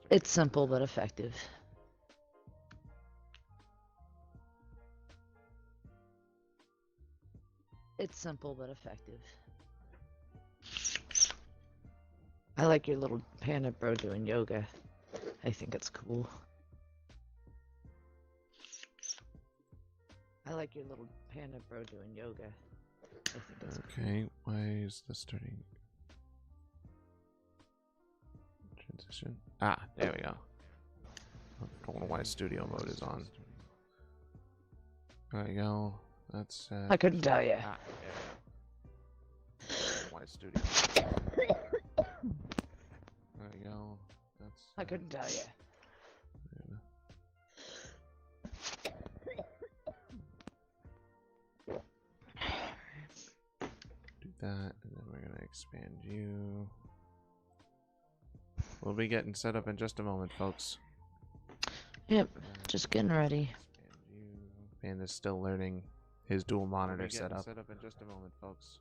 It's simple but effective. It's simple but effective. I like your little panda bro doing yoga. I think it's cool. I like your little panda bro doing yoga. I think it's Okay, why is this starting? Transition. Ah, there we go. I don't know why studio mode is on. There we go. That's I couldn't tell you. Ah, there we go. I don't know why studio mode. There we go. That's I couldn't tell you. Do that, and then we're gonna expand you. We'll be getting set up in just a moment, folks. Yep, just getting ready. Panda's still learning his dual monitor setup. Set up in just a moment, folks.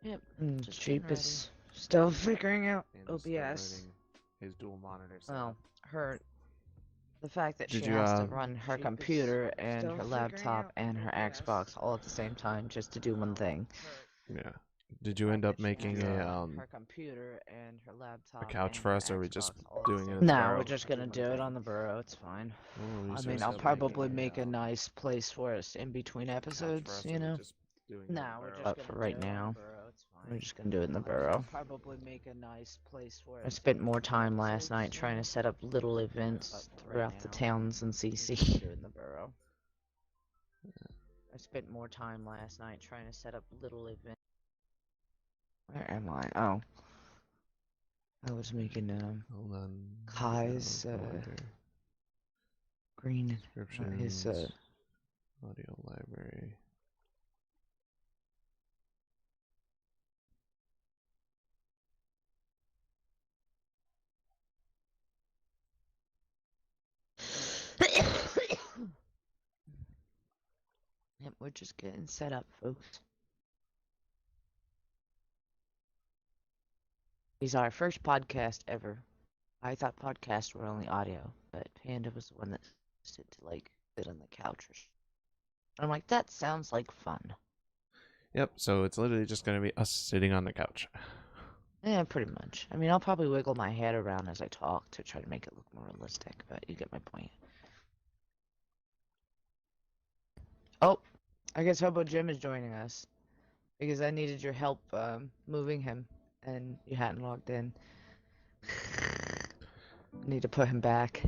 Yep, Sheep is still figuring out OBS. His dual monitor setup. Well, the fact that Did she you, has to run her computer and her laptop and her Xbox all at the same time just to do one thing. Yeah. Did you end up making her computer and her laptop a couch for us, or are we just doing it? No, we're just gonna do it on the burrow. It's fine. I mean, I'll probably make a nice place for us in between episodes, you know. No, we're just for right now. We're just gonna do it in the burrow. Probably make a nice place for it. I spent more time last night trying to set up little events throughout the towns in CC. Do it in the burrow. I spent more time last night trying to set up little events. Where am I? Oh. I was making hold on. Kai's green his audio library. Yep, we're just getting set up, folks. This is our first podcast ever. I thought podcasts were only audio, but Panda was the one that said to like sit on the couch. I'm like, that sounds like fun. Yep, so it's literally just going to be us sitting on the couch. Yeah, pretty much. I mean, I'll probably wiggle my head around as I talk to try to make it look more realistic, but you get my point. Oh, I guess Hobo Jim is joining us because I needed your help moving him, and you hadn't logged in. Need to put him back.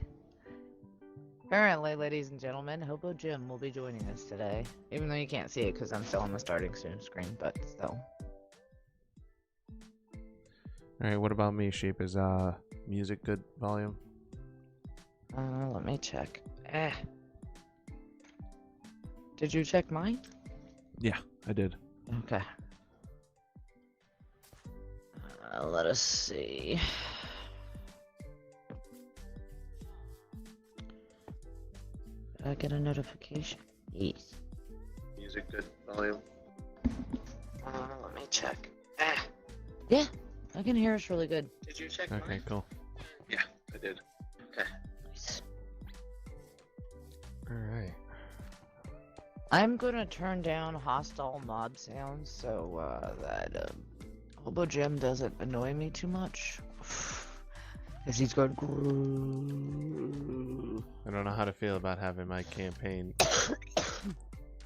Apparently, ladies and gentlemen, Hobo Jim will be joining us today, even though you can't see it because I'm still on the starting soon screen, but still. Alright, what about me, Sheep? Is music good volume? Let me check. Did you check mine? Yeah, I did. Okay. Let us see. Did I get a notification? Yes. Music good volume? Let me check. Yeah, I can hear us really good. Did you check mine? Okay, cool. Yeah, I did. Okay. Nice. Alright. I'm gonna turn down hostile mod sounds so that Hobo Jim doesn't annoy me too much. As he's going. I don't know how to feel about having my campaign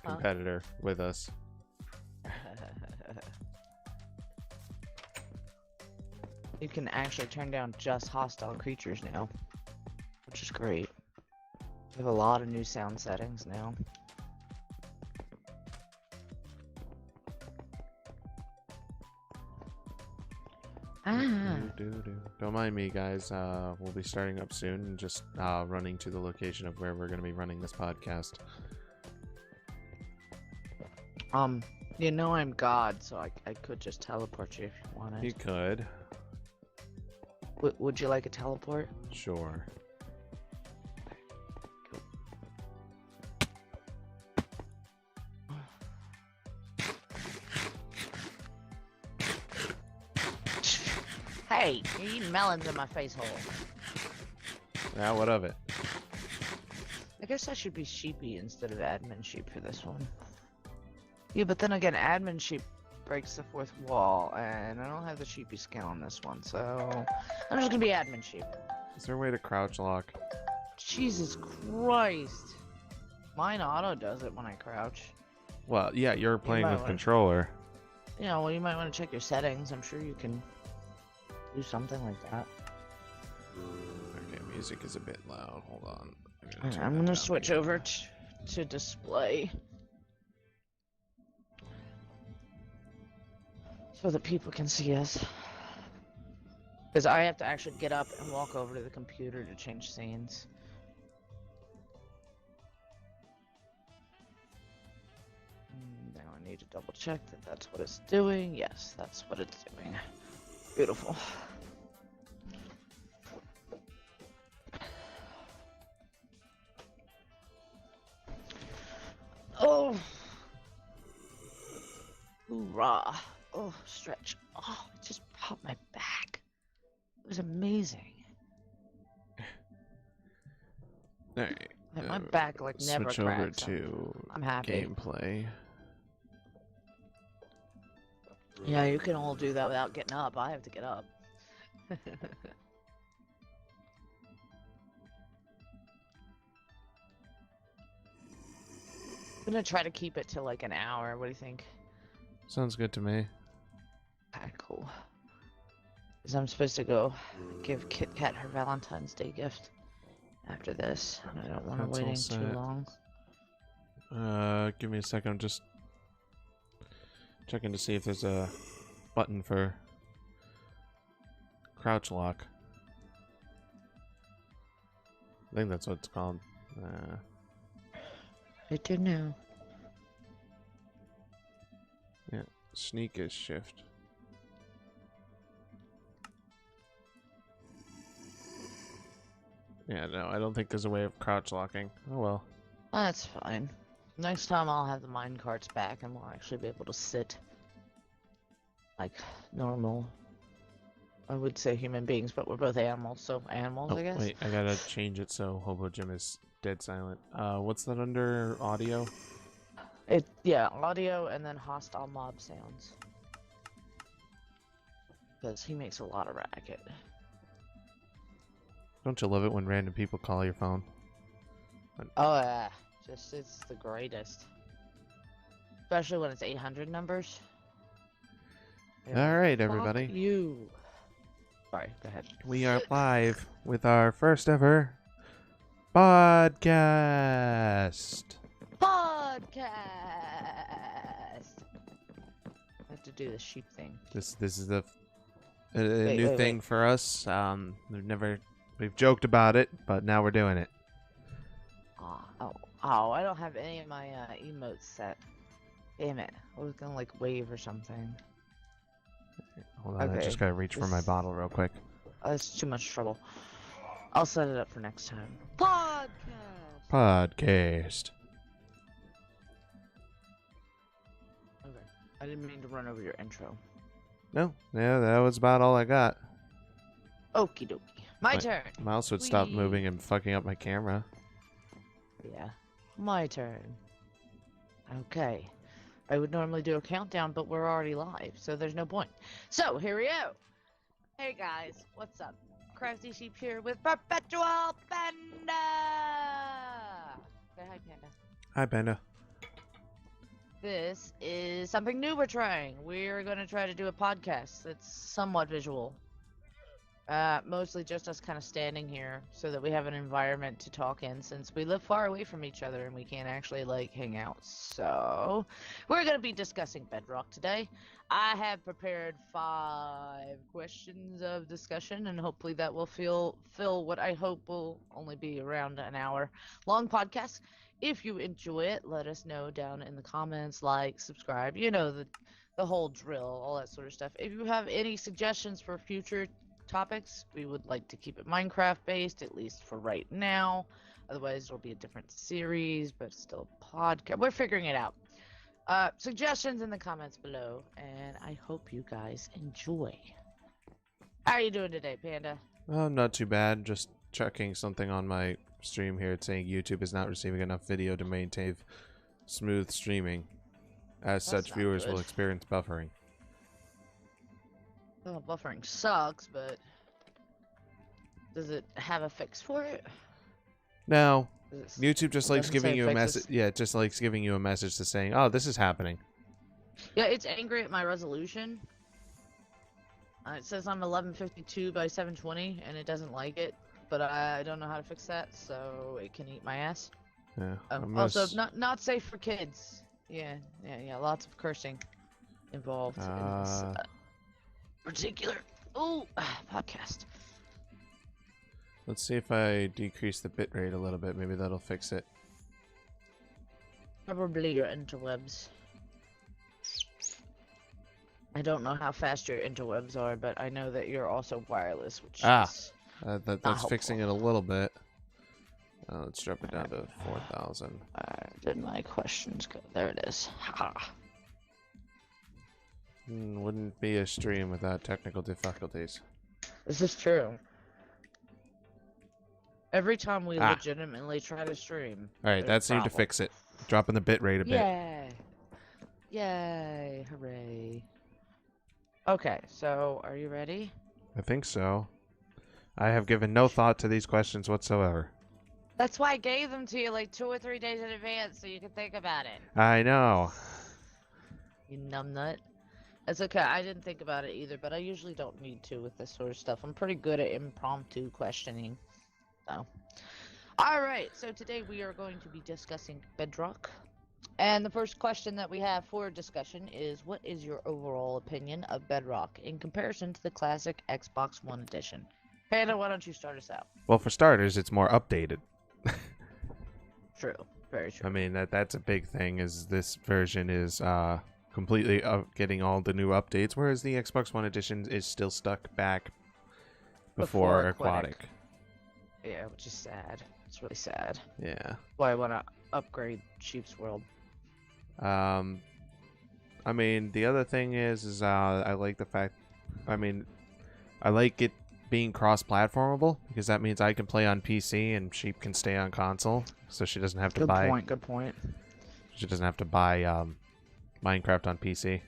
competitor with us. You can actually turn down just hostile creatures now, which is great. We have a lot of new sound settings now. Don't mind me, guys. We'll be starting up soon and just running to the location of where we're going to be running this podcast. You know I'm God, so I could just teleport you if you wanted. You could. Would you like a teleport? Sure. Hey, you're eating melons in my face hole. Yeah, what of it? I guess I should be sheepy instead of admin sheep for this one. Yeah, but then again, admin sheep breaks the fourth wall, and I don't have the sheepy skin on this one, so I'm just gonna be admin sheep. Is there a way to crouch lock? Jesus Christ. Mine auto does it when I crouch. Well, yeah, you're playing with controller. You know, well, you might want to check your settings. I'm sure you can do something like that. Okay, music is a bit loud. Hold on. I'm gonna switch over to display so that people can see us. Because I have to actually get up and walk over to the computer to change scenes. Now I need to double check that that's what it's doing. Yes, that's what it's doing. Beautiful. Oh! Hoorah! Oh, stretch. Oh, it just popped my back. It was amazing. Alright. My back like never cracks. Switch over to I'm happy. Gameplay. Yeah, you can all do that without getting up. I have to get up. I'm gonna try to keep it to like an hour. What do you think? Sounds good to me. Okay, cool. Because I'm supposed to go give Kit Kat her Valentine's Day gift after this. And I don't want her waiting too long. Give me a second. I'm just checking to see if there's a button for crouch lock. I think that's what it's called. I don't know. Yeah, sneak is shift. Yeah, no, I don't think there's a way of crouch locking. Oh well. That's fine. Next time I'll have the mine carts back and we'll actually be able to sit like normal. I would say human beings, but we're both animals, so animals, I guess. Wait, I gotta change it so Hobo Jim is dead silent. What's that under audio? Yeah, audio and then hostile mob sounds. Because he makes a lot of racket. Don't you love it when random people call your phone? Oh yeah, it's the greatest. Especially when it's 800 numbers. Alright, everybody. Fuck you. Sorry, go ahead. We are live with our first ever podcast. Podcast. I have to do the sheep thing. This is the new thing for us. We've joked about it, but now we're doing it. Oh, I don't have any of my emotes set. Damn it. I was gonna like wave or something. Hold on, I just gotta reach for my bottle real quick. That's too much trouble. I'll set it up for next time. Podcast. Okay. I didn't mean to run over your intro. No, yeah, that was about all I got. Okie dokie. My turn. Mouse would stop moving and fucking up my camera. Yeah. My turn. Okay. I would normally do a countdown, but we're already live, so there's no point. So, here we go. Hey guys, what's up? Crafty Sheep here with Perpetual Panda! Say hi, Panda. Hi, Panda. This is something new we're trying. We're going to try to do a podcast that's somewhat visual. Mostly just us kind of standing here so that we have an environment to talk in, since we live far away from each other and we can't actually like hang out. So we're going to be discussing Bedrock today. I have prepared 5 questions of discussion, and hopefully that will fill what I hope will only be around an hour long podcast. If you enjoy it, let us know down in the comments, like, subscribe, you know, the whole drill, all that sort of stuff. If you have any suggestions for future topics, we would like to keep it Minecraft based, at least for right now. Otherwise it'll be a different series, but still a podcast. We're figuring it out. Suggestions in the comments below, and I hope you guys enjoy. How are you doing today, Panda? Oh, not too bad. Just checking something on my stream here. It's saying YouTube is not receiving enough video to maintain smooth streaming. As such, viewers will experience buffering. Well, buffering sucks, but does it have a fix for it? No. YouTube just likes giving you a message. Yeah, it just likes giving you a message to saying, "Oh, this is happening." Yeah, it's angry at my resolution. It says I'm 1152 by 720, and it doesn't like it. But I don't know how to fix that, so it can eat my ass. Yeah. Also, not safe for kids. Yeah. Lots of cursing involved in this particular podcast. Let's see if I decrease the bitrate a little bit. Maybe that'll fix it. Probably your interwebs. I don't know how fast your interwebs are, but I know that you're also wireless, which is that's fixing it a little bit. Let's drop it down to 4,000. Did my questions go? There it is. Ha. Wouldn't be a stream without technical difficulties. This is true. Every time we legitimately try to stream. Alright, that seemed to fix it. Dropping the bitrate a bit. Yay! Yay! Hooray! Okay, so are you ready? I think so. I have given no thought to these questions whatsoever. That's why I gave them to you like 2 or 3 days in advance so you could think about it. I know. You numbnut. It's okay, I didn't think about it either, but I usually don't need to with this sort of stuff. I'm pretty good at impromptu questioning. So. Alright, so today we are going to be discussing Bedrock. And the first question that we have for discussion is, what is your overall opinion of Bedrock in comparison to the classic Xbox One edition? Panda, why don't you start us out? Well, for starters, it's more updated. True. Very true. I mean, that's a big thing, is this version is completely getting all the new updates, whereas the Xbox One edition is still stuck back before Aquatic. Yeah, which is sad. It's really sad. Yeah. Why I want to upgrade Sheep's World. I mean, the other thing is I like the fact, I like it being cross-platformable, because that means I can play on PC and Sheep can stay on console, so she doesn't have to buy... Good point. She doesn't have to buy Minecraft on PC.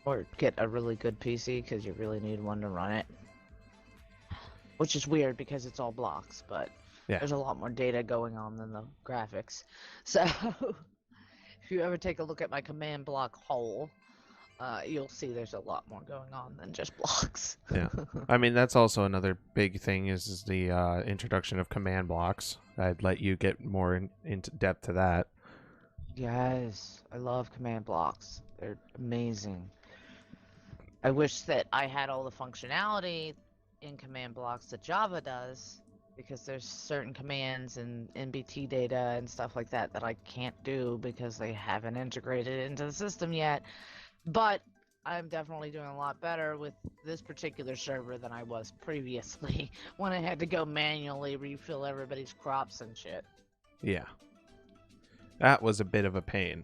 Or get a really good PC, because you really need one to run it. Which is weird, because it's all blocks, but yeah. There's a lot more data going on than the graphics. So, if you ever take a look at my command block hole, you'll see there's a lot more going on than just blocks. Yeah, I mean, that's also another big thing is the introduction of command blocks. I'd let you get more into depth to that. Yes, I love command blocks. They're amazing. I wish that I had all the functionality in command blocks that Java does, because there's certain commands and NBT data and stuff like that that I can't do because they haven't integrated it into the system yet. But I'm definitely doing a lot better with this particular server than I was previously when I had to go manually refill everybody's crops and shit. Yeah. That was a bit of a pain.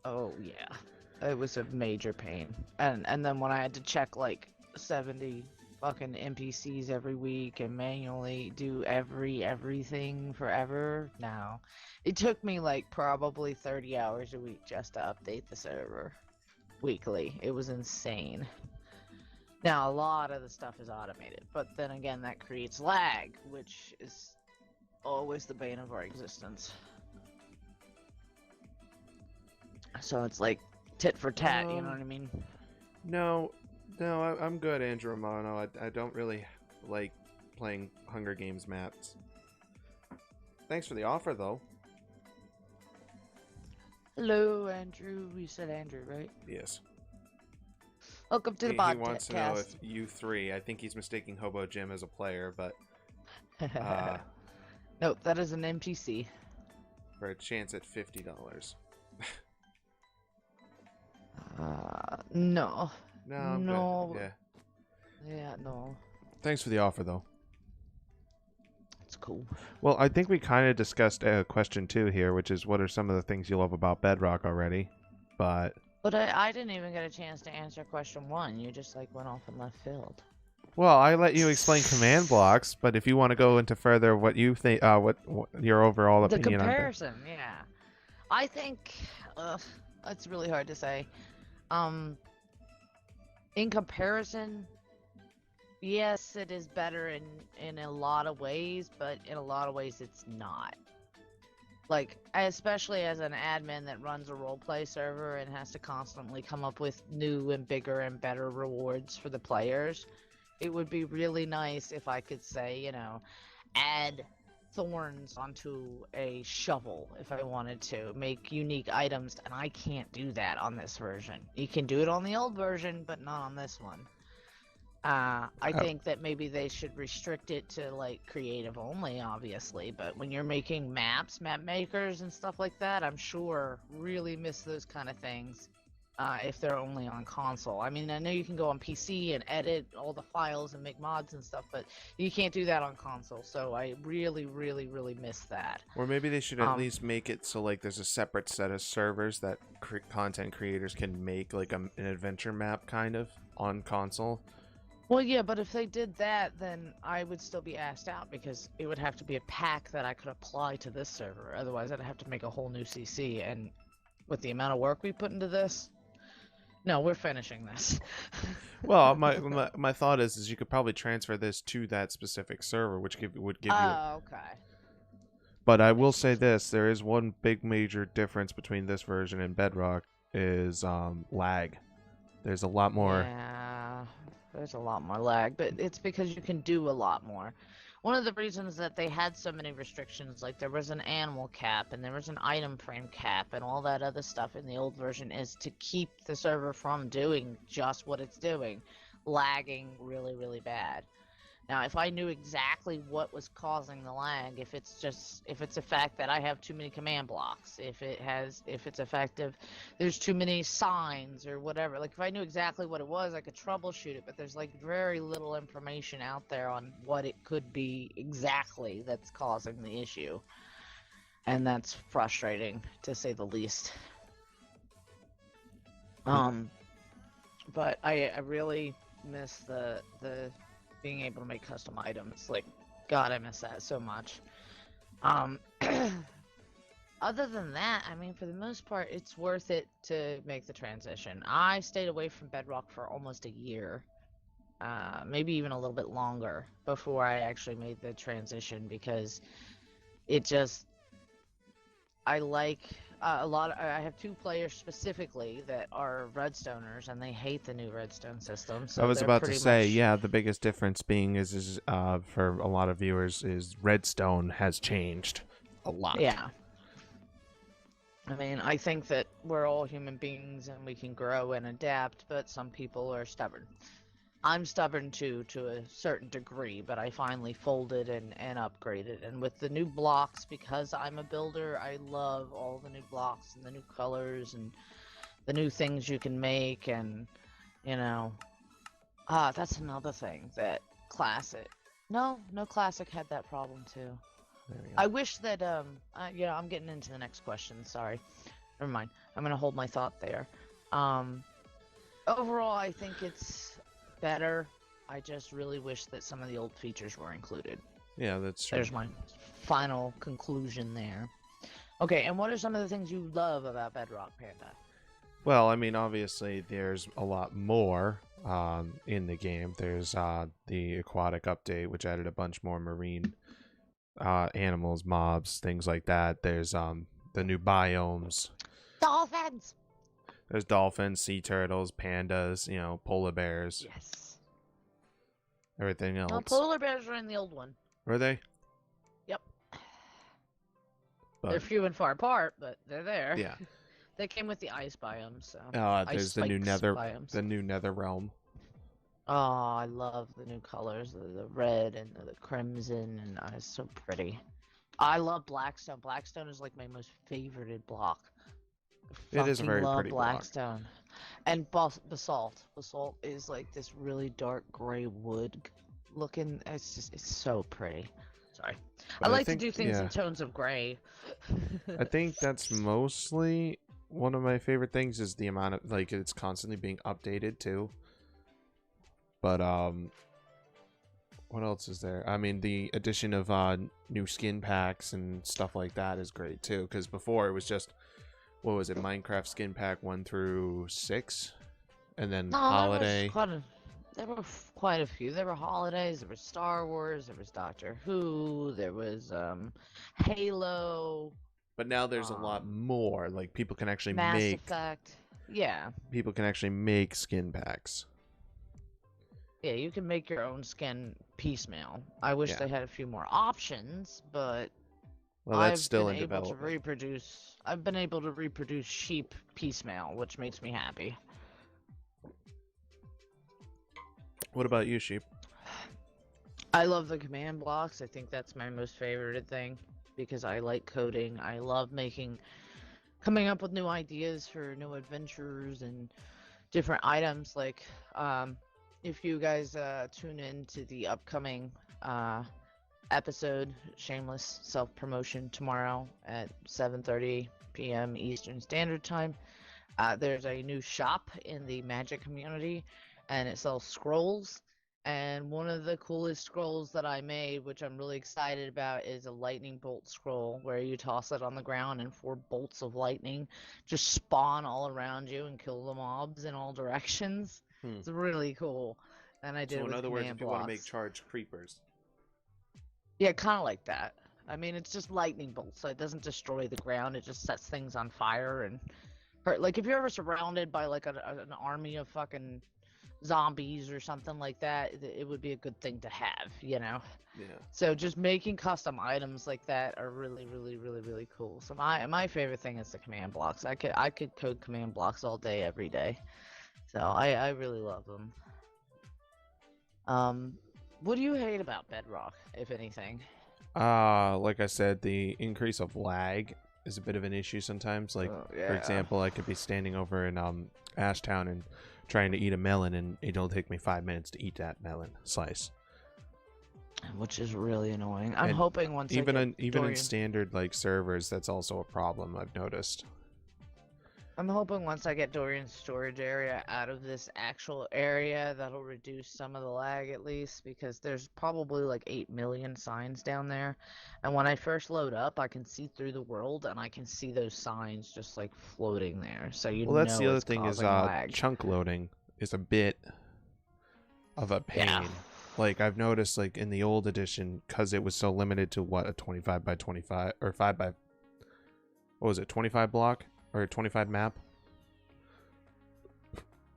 Oh, yeah. It was a major pain. And then when I had to check like 70 fucking NPCs every week and manually do everything forever, now it took me like probably 30 hours a week just to update the server weekly. It was insane. Now a lot of the stuff is automated, but then again that creates lag, which is always the bane of our existence. So it's like tit for tat, you know what I mean? No, I'm good, Andrew Romano. I don't really like playing Hunger Games maps. Thanks for the offer, though. Hello, Andrew. You said Andrew, right? Yes. Welcome to the podcast. He wants to know if you three. I think he's mistaking Hobo Jim as a player, but... Nope, that is an NPC. For a chance at $50. No. No. Yeah. Yeah, no. Thanks for the offer, though. It's cool. Well, I think we kind of discussed question 2 here, which is what are some of the things you love about Bedrock already, but... But I didn't even get a chance to answer question 1. You just, like, went off in left field. Well, I let you explain command blocks, but if you want to go into further what you think, what your overall opinion on that. The comparison, yeah. I think, it's really hard to say. In comparison, yes, it is better in a lot of ways, but in a lot of ways it's not. Like, especially as an admin that runs a roleplay server and has to constantly come up with new and bigger and better rewards for the players, it would be really nice if I could say, you know, add thorns onto a shovel if I wanted to, make unique items, and I can't do that on this version. You can do it on the old version, but not on this one. I think that maybe they should restrict it to, like, creative only, obviously, but when you're making maps, map makers and stuff like that, I'm sure really miss those kind of things if they're only on console. I mean, I know you can go on PC and edit all the files and make mods and stuff, but you can't do that on console, so I really, really, really miss that. Or maybe they should at least make it so, like, there's a separate set of servers that content creators can make, like, an adventure map, kind of, on console. Well, yeah, but if they did that, then I would still be asked out because it would have to be a pack that I could apply to this server. Otherwise, I'd have to make a whole new CC, and with the amount of work we put into this, no, we're finishing this. Well, my thought is you could probably transfer this to that specific server, which would give you. Oh, okay. But I will say this: there is one big major difference between this version and Bedrock is lag. There's a lot more. Yeah. There's a lot more lag, but it's because you can do a lot more. One of the reasons that they had so many restrictions, like there was an animal cap and there was an item frame cap and all that other stuff in the old version, is to keep the server from doing just what it's doing, lagging really, really bad. Now, if I knew exactly what was causing the lag, if it's a fact that I have too many command blocks, if it's a fact of there's too many signs or whatever, like if I knew exactly what it was, I could troubleshoot it, but there's like very little information out there on what it could be exactly that's causing the issue. And that's frustrating, to say the least. But I really miss the being able to make custom items. Like, God, I miss that so much. Other than that, I mean, for the most part, it's worth it to make the transition. I stayed away from Bedrock for almost a year, maybe even a little bit longer, before I actually made the transition, because it just, I like I have two players specifically that are Redstoners, and they hate the new Redstone system. So I was about to say, yeah, the biggest difference being is for a lot of viewers is Redstone has changed a lot. Yeah. I mean, I think that we're all human beings and we can grow and adapt, but some people are stubborn. I'm stubborn too, to a certain degree, but I finally folded and upgraded. And with the new blocks, because I'm a builder, I love all the new blocks and the new colors and the new things you can make. And, you know, that's another thing that Classic. No, Classic had that problem too. I wish that, yeah, I'm getting into the next question, sorry. Never mind. I'm gonna hold my thought there. Overall, I think it's better. I just really wish that some of the old features were included. Yeah, that's true. There's my final conclusion there. Okay, and what are some of the things you love about Bedrock, Panda? Well, I mean, obviously, there's a lot more in the game. There's the aquatic update, which added a bunch more marine animals, mobs, things like that. There's the new biomes. Dolphins! There's dolphins, sea turtles, pandas, you know, polar bears. Yes. Everything else. No, polar bears were in the old one. Were they? Yep. But, they're few and far apart, but they're there. Yeah. They came with the ice biome, so. There's the new nether realm. Oh, I love the new colors, the red and the crimson, and it's so pretty. I love Blackstone. Blackstone is like my most favorited block. It is a very pretty Blackstone. block. And Basalt. Basalt is like this really dark gray wood looking. It's so pretty. Sorry. I like to do things in tones of gray. I think that's mostly one of my favorite things is the amount of, like, it's constantly being updated too. But What else is there? I mean, the addition of new skin packs and stuff like that is great too. Because before it was just, what was it, Minecraft skin pack 1 through 6, and then holiday. There were quite a few. There were holidays. There was Star Wars. There was Doctor Who. There was Halo. But now there's a lot more. Like people can actually Mass Effect. Yeah. People can actually make skin packs. Yeah, you can make your own skin piecemeal. I wish they had a few more options, but that's still in development. I've been able to reproduce sheep piecemeal, which makes me happy. What about you, Sheep? I love the command blocks. I think that's my most favorite thing because I like coding. I love coming up with new ideas for new adventures and different items. Like, if you guys tune in to the upcoming episode, shameless self-promotion, tomorrow at 7:30 p.m. Eastern Standard Time, there's a new shop in the Magic community, and it sells scrolls. And one of the coolest scrolls that I made, which I'm really excited about, is a lightning bolt scroll, where you toss it on the ground and 4 bolts of lightning just spawn all around you and kill the mobs in all directions. It's really cool. And I did it with command blocks. So in other words, if you want to make charged creepers. Yeah, kind of like that. I mean, it's just lightning bolts, so it doesn't destroy the ground. It just sets things on fire and hurt. Like, if you're ever surrounded by, like, an army of fucking zombies or something like that, it would be a good thing to have, you know? Yeah. So just making custom items like that are really, really, really, really cool. So my favorite thing is the command blocks. I could code command blocks all day, every day. So I really love them. What do you hate about Bedrock, if anything? Like I said, the increase of lag is a bit of an issue sometimes. Like, for example, I could be standing over in Ashtown and trying to eat a melon, and it'll take me 5 minutes to eat that melon slice, which is really annoying. I'm hoping once even in standard like servers, that's also a problem I've noticed. I'm hoping once I get Dorian's storage area out of this actual area, that'll reduce some of the lag at least, because there's probably like 8 million signs down there. And when I first load up, I can see through the world, and I can see those signs just like floating there. So that's the other thing is chunk loading is a bit of a pain. Yeah. Like I've noticed, like in the old edition, because it was so limited to a 25 by 25 or 5 by, what was it, 25 block? Or 25 map?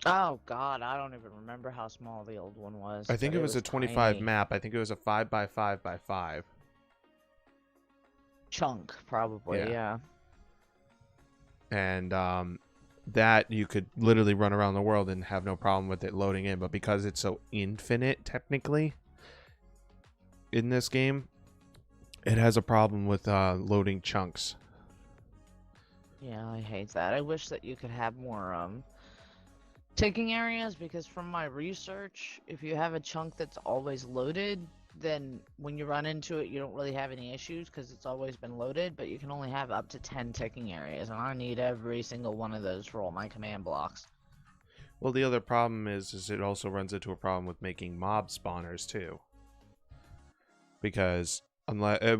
Oh god, I don't even remember how small the old one was. I think it was a 25 tiny map. I think it was a 5 by 5 by 5 chunk, probably. Yeah. And that you could literally run around the world and have no problem with it loading in, but because it's so infinite technically in this game, it has a problem with loading chunks. Yeah, I hate that. I wish that you could have more taking areas, because from my research, if you have a chunk that's always loaded, then when you run into it, you don't really have any issues because it's always been loaded, but you can only have up to 10 ticking areas, and I need every single one of those for all my command blocks. Well, the other problem is it also runs into a problem with making mob spawners too. Because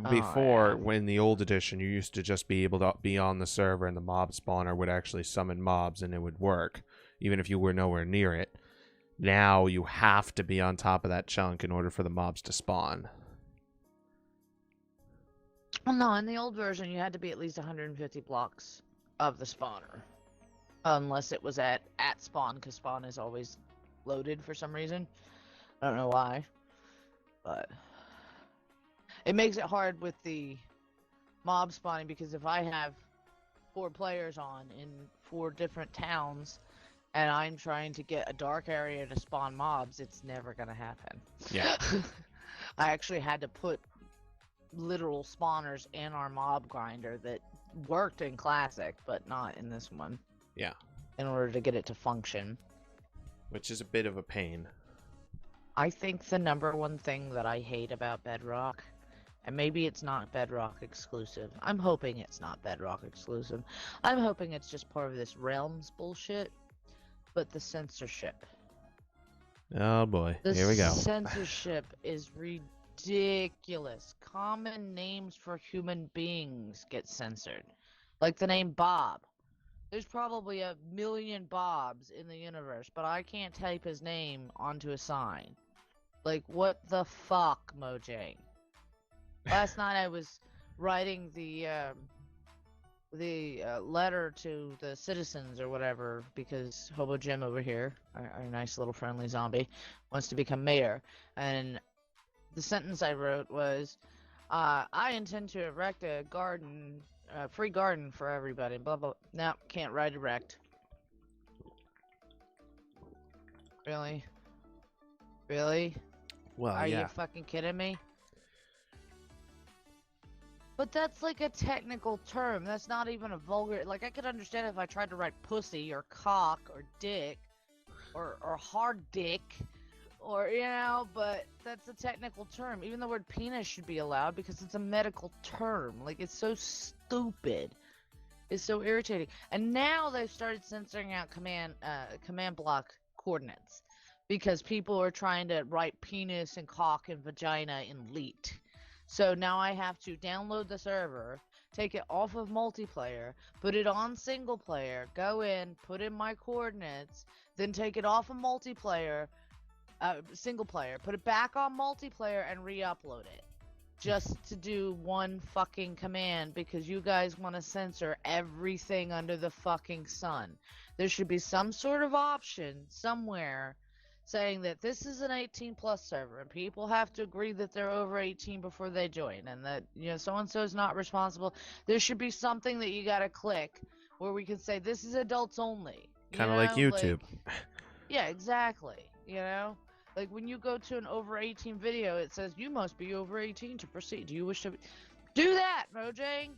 before, when the old edition, you used to just be able to be on the server and the mob spawner would actually summon mobs and it would work, even if you were nowhere near it. Now you have to be on top of that chunk in order for the mobs to spawn. Well, no, in the old version, you had to be at least 150 blocks of the spawner. Unless it was at spawn, because spawn is always loaded for some reason. I don't know why. But it makes it hard with the mob spawning, because if I have 4 players on in 4 different towns and I'm trying to get a dark area to spawn mobs, it's never gonna happen. Yeah. I actually had to put literal spawners in our mob grinder that worked in Classic, but not in this one. Yeah. In order to get it to function. Which is a bit of a pain. I think the #1 thing that I hate about Bedrock, and maybe it's not Bedrock exclusive. I'm hoping it's not Bedrock exclusive. I'm hoping it's just part of this Realms bullshit. But the censorship. Oh boy, here we go. The censorship is ridiculous. Common names for human beings get censored. Like the name Bob. There's probably a million Bobs in the universe, but I can't type his name onto a sign. Like, what the fuck, Mojang? Last night I was writing the letter to the citizens or whatever, because Hobo Jim over here, our nice little friendly zombie, wants to become mayor. And the sentence I wrote was, I intend to erect a garden, free garden for everybody, blah, blah. No, can't write erect. Really? Really? Well, Are you fucking kidding me? But that's like a technical term. That's not even a vulgar... Like, I could understand if I tried to write pussy or cock or dick or hard dick or, you know, but that's a technical term. Even the word penis should be allowed because it's a medical term. Like, it's so stupid. It's so irritating. And now they've started censoring out command block coordinates because people are trying to write penis and cock and vagina in leet. So now I have to download the server, take it off of multiplayer, put it on single player, go in, put in my coordinates, then take it off of multiplayer, single player, put it back on multiplayer and re-upload it. Just to do one fucking command because you guys want to censor everything under the fucking sun. There should be some sort of option somewhere saying that this is an 18 plus server and people have to agree that they're over 18 before they join, and that, you know, so and so is not responsible. There should be something that you gotta click where we can say this is adults only. Kind of like YouTube. Like, yeah, exactly. You know, like when you go to an over 18 video, it says you must be over 18 to proceed. Do you wish to do that, Mojang?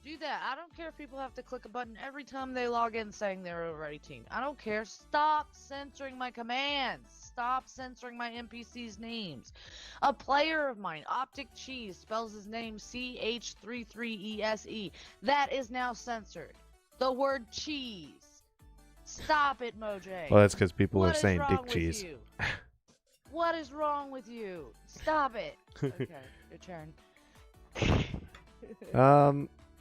Do that. I don't care if people have to click a button every time they log in saying they're over 18. I don't care. Stop censoring my commands. Stop censoring my NPCs' names. A player of mine, Optic Cheese, spells his name CH33ESE. That is now censored. The word cheese. Stop it, Mojang. Well, that's because people are saying dick cheese. What is wrong with you? Stop it. Okay, your turn.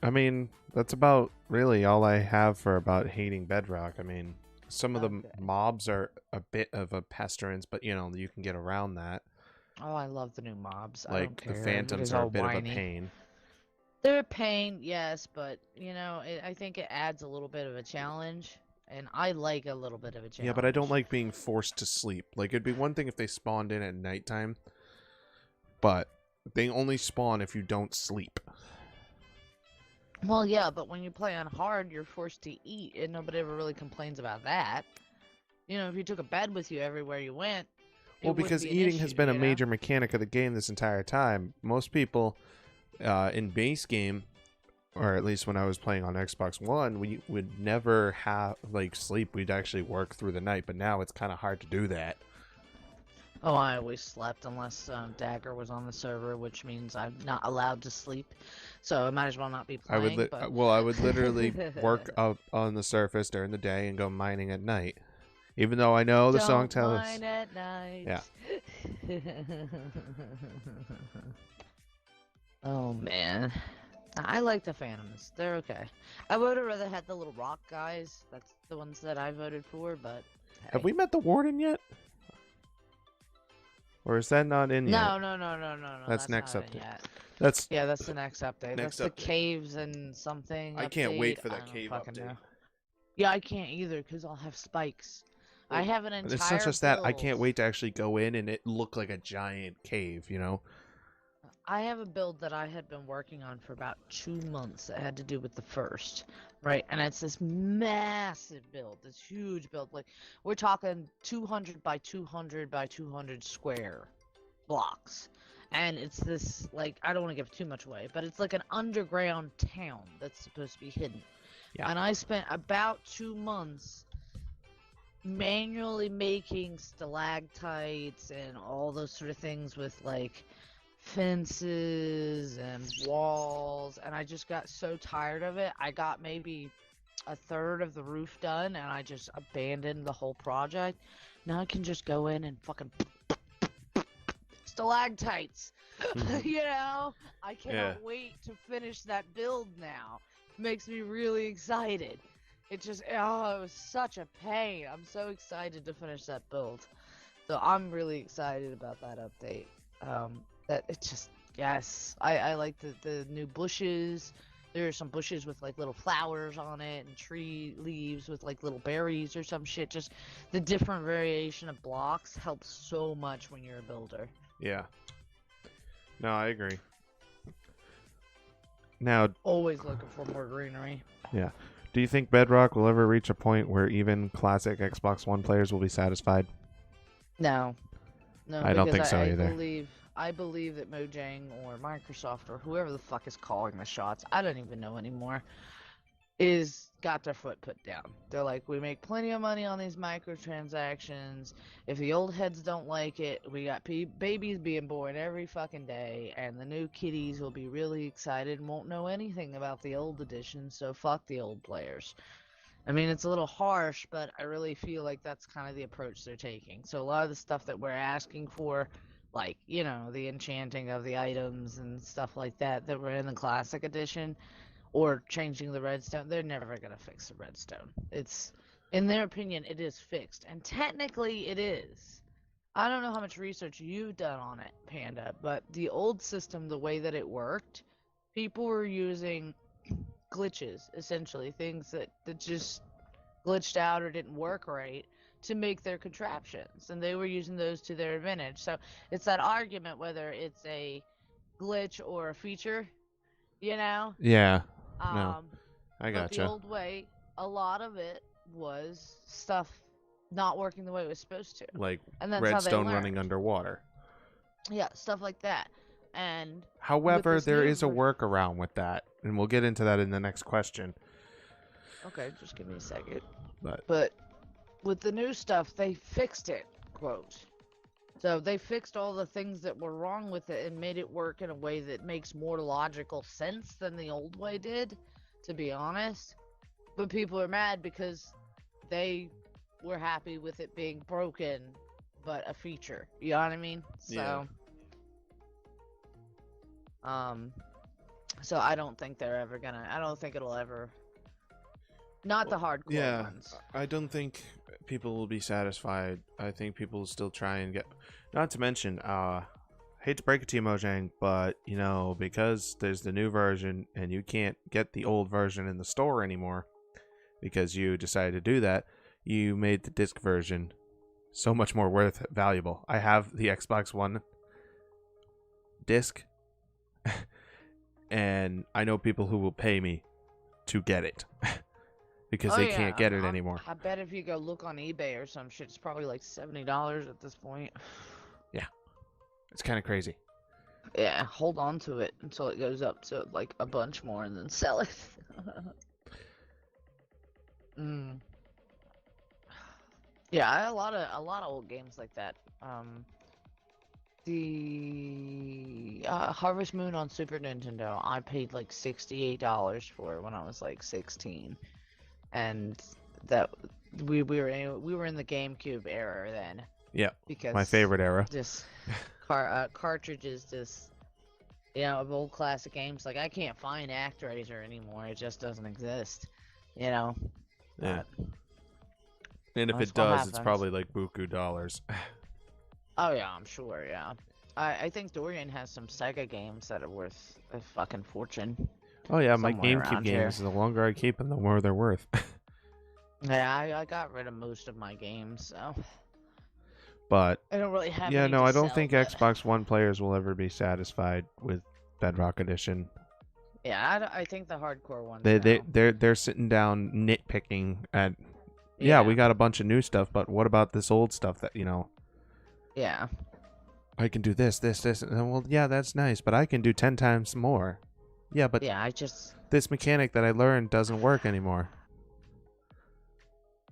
I mean, that's about really all I have for about hating Bedrock. I mean, some of the mobs are a bit of a pestilence, but, you know, you can get around that. Oh, I love the new mobs. Like, I don't care. The phantoms are a bit of a pain. They're a pain, yes, but, you know, I think it adds a little bit of a challenge, and I like a little bit of a challenge. Yeah, but I don't like being forced to sleep. Like, it'd be one thing if they spawned in at nighttime, but they only spawn if you don't sleep. Well, yeah, but when you play on hard, you're forced to eat, and nobody ever really complains about that. You know, if you took a bed with you everywhere you went, well, because eating has been a major mechanic of the game this entire time. Most people in base game, or at least when I was playing on Xbox One, we would never have, like, sleep. We'd actually work through the night, but now it's kind of hard to do that. Oh, I always slept unless Dagger was on the server, which means I'm not allowed to sleep. So I might as well not be playing. I would literally work up on the surface during the day and go mining at night. Even though I know the song tells us. Mine at night. Yeah. Oh, man. I like the Phantoms. They're okay. I would have rather had the little rock guys. That's the ones that I voted for, but... Hey. Have we met the Warden yet? Or is that not in yet? No. That's next update. Yeah, that's the next update. That's the caves and something. I can't wait for that cave update. Know. Yeah, I can't either because I'll have spikes. I have an entire It's not just that. I can't wait to actually go in and it look like a giant cave, you know? I have a build that I had been working on for about 2 months that had to do with the first, right? And it's this massive build, this huge build. Like, we're talking 200 by 200 by 200 square blocks. And it's this, like, I don't want to give too much away, but it's like an underground town that's supposed to be hidden. Yeah. And I spent about 2 months manually making stalactites and all those sort of things with, like, fences and walls, and I just got so tired of it. I got maybe a third of the roof done, and I just abandoned the whole project Now I can just go in and fucking stalactites. You know, I cannot wait to finish that build now. It makes me really excited. It was such a pain. I'm so excited to finish that build. So I'm really excited about that update. That it just, yes, I like the new bushes. There are some bushes with like little flowers on it and tree leaves with like little berries or some shit. Just the different variation of blocks helps so much when you're a builder. Yeah. No, I agree. Now, always looking for more greenery. Yeah. Do you think Bedrock will ever reach a point where even classic Xbox One players will be satisfied? No. I don't think so either. I believe that Mojang or Microsoft or whoever the fuck is calling the shots, I don't even know anymore, got their foot put down. They're like, we make plenty of money on these microtransactions. If the old heads don't like it, we got babies being born every fucking day, and the new kiddies will be really excited and won't know anything about the old edition, so fuck the old players. I mean, it's a little harsh, but I really feel like that's kind of the approach they're taking. So a lot of the stuff that we're asking for, like, you know, the enchanting of the items and stuff like that were in the classic edition, or changing the redstone, they're never going to fix the redstone. It's, in their opinion, it is fixed. And technically it is. I don't know how much research you've done on it, Panda, but the old system, the way that it worked, people were using glitches, essentially, things that just glitched out or didn't work right to make their contraptions, and they were using those to their advantage. So it's that argument whether it's a glitch or a feature, you know? Yeah. No, I gotcha. But the old way, a lot of it was stuff not working the way it was supposed to. Like and that's redstone how they running underwater. Yeah, stuff like that. And however, there is a workaround with that, and we'll get into that in the next question. Okay, just give me a second. But with the new stuff, they fixed it, quote. So they fixed all the things that were wrong with it and made it work in a way that makes more logical sense than the old way did, to be honest. But people are mad because they were happy with it being broken, but a feature. You know what I mean? So, yeah. So I don't think they're ever gonna. I don't think it'll ever. Not the hardcore ones. I don't think people will be satisfied. I think people will still try and get. Not to mention, hate to break it to you, Mojang, but you know, because there's the new version and you can't get the old version in the store anymore because you decided to do that, you made the disc version so much more valuable. I have the Xbox One disc, and I know people who will pay me to get it. Because they can't get it anymore. I bet if you go look on eBay or some shit, it's probably like $70 at this point. Yeah. It's kind of crazy. Yeah, hold on to it until it goes up to like a bunch more and then sell it. Yeah, a lot of old games like that. The Harvest Moon on Super Nintendo, I paid like $68 for it when I was like 16. And that we were in the GameCube era then. Yeah, because my favorite era. Just cartridges, just of old classic games. Like I can't find ActRaiser anymore. It just doesn't exist. Yeah. And if it does, it's probably like buku dollars. Oh yeah, I'm sure. Yeah, I think Dorian has some Sega games that are worth a fucking fortune. Oh yeah, my GameCube games, the longer I keep them, the more they're worth. Yeah, I got rid of most of my games, so. But I don't really have I don't think but... Xbox One players will ever be satisfied with Bedrock Edition. Yeah, I think the hardcore ones. They're sitting down nitpicking at. Yeah, we got a bunch of new stuff, but what about this old stuff that Yeah. I can do this, and well, yeah, that's nice, but I can do 10 times more. Yeah, but this mechanic that I learned doesn't work anymore.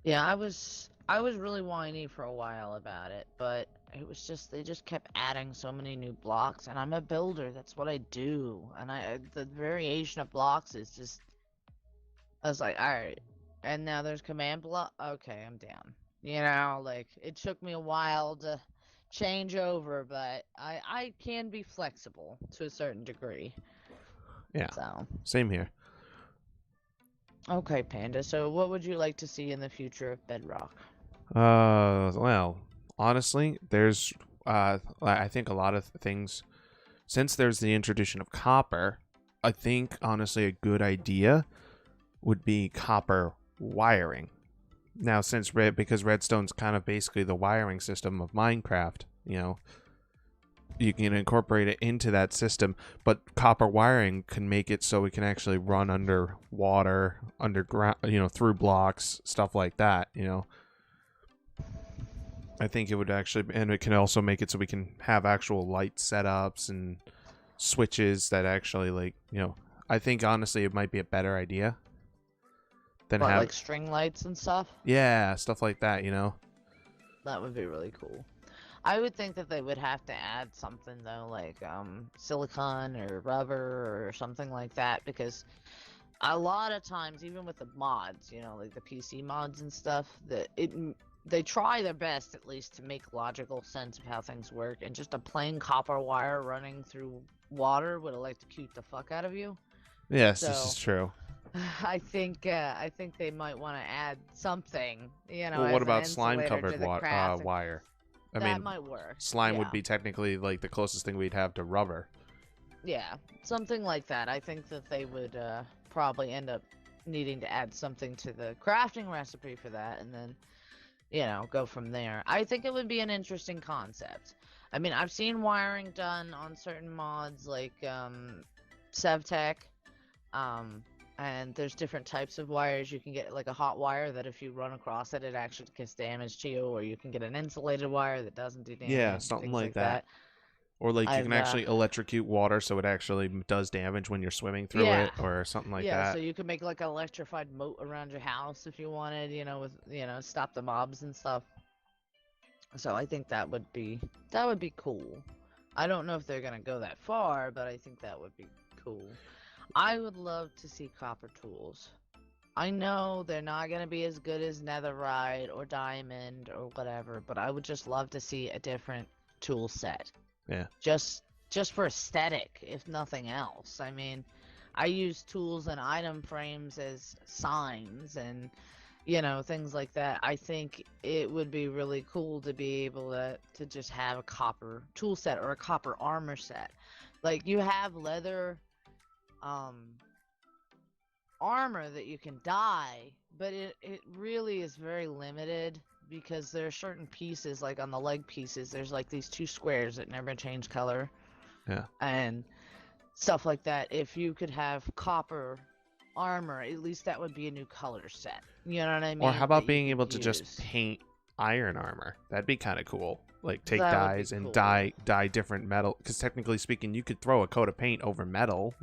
Yeah, I was really whiny for a while about it, but it was just they just kept adding so many new blocks, and I'm a builder. That's what I do, and the variation of blocks is just. I was like, all right, and now there's command block. Okay, I'm down. You know, like, it took me a while to change over, but I can be flexible to a certain degree. Yeah. So. Same here. Okay, Panda. So, what would you like to see in the future of Bedrock? Well, honestly, there's, I think a lot of things, since there's the introduction of copper, I think, honestly, a good idea would be copper wiring. Now, because Redstone's kind of basically the wiring system of Minecraft, you can incorporate it into that system, but copper wiring can make it so it can actually run under water, underground, through blocks, stuff like that, I think it would actually, and it can also make it so we can have actual light setups and switches that actually, like, I think honestly it might be a better idea than What, like string lights and stuff? Yeah, stuff like that, That would be really cool. I would think that they would have to add something though, like silicone or rubber or something like that, because a lot of times, even with the mods, like the PC mods and stuff, they try their best at least to make logical sense of how things work, and just a plain copper wire running through water would electrocute the fuck out of you. Yes, this is true. I think they might want to add something, Well, what about slime covered wire? I mean, might work. Slime would be technically like the closest thing we'd have to rubber. Yeah, something like that. I think that they would probably end up needing to add something to the crafting recipe for that, and then, go from there. I think it would be an interesting concept. I mean, I've seen wiring done on certain mods like Sevtech, and there's different types of wires. You can get like a hot wire that if you run across it, it actually gets damage to you, or you can get an insulated wire that doesn't do damage. Yeah, something like that. Or like you can actually electrocute water so it actually does damage when you're swimming through it, or something like that. Yeah, so you can make like an electrified moat around your house if you wanted, with stop the mobs and stuff. So I think that would be cool. I don't know if they're gonna go that far, but I think that would be cool. I would love to see copper tools. I know they're not going to be as good as netherite or diamond or whatever, but I would just love to see a different tool set. Yeah. Just for aesthetic, if nothing else. I mean, I use tools and item frames as signs and, things like that. I think it would be really cool to be able to just have a copper tool set or a copper armor set. Like, you have leather armor that you can dye, but it really is very limited, because there are certain pieces, like on the leg pieces, there's like these two squares that never change color. Yeah. And stuff like that. If you could have copper armor, at least that would be a new color set. You know what I mean? Or how about being able to just paint iron armor? That'd be kind of cool. Like take dyes and dye different metal, because technically speaking you could throw a coat of paint over metal,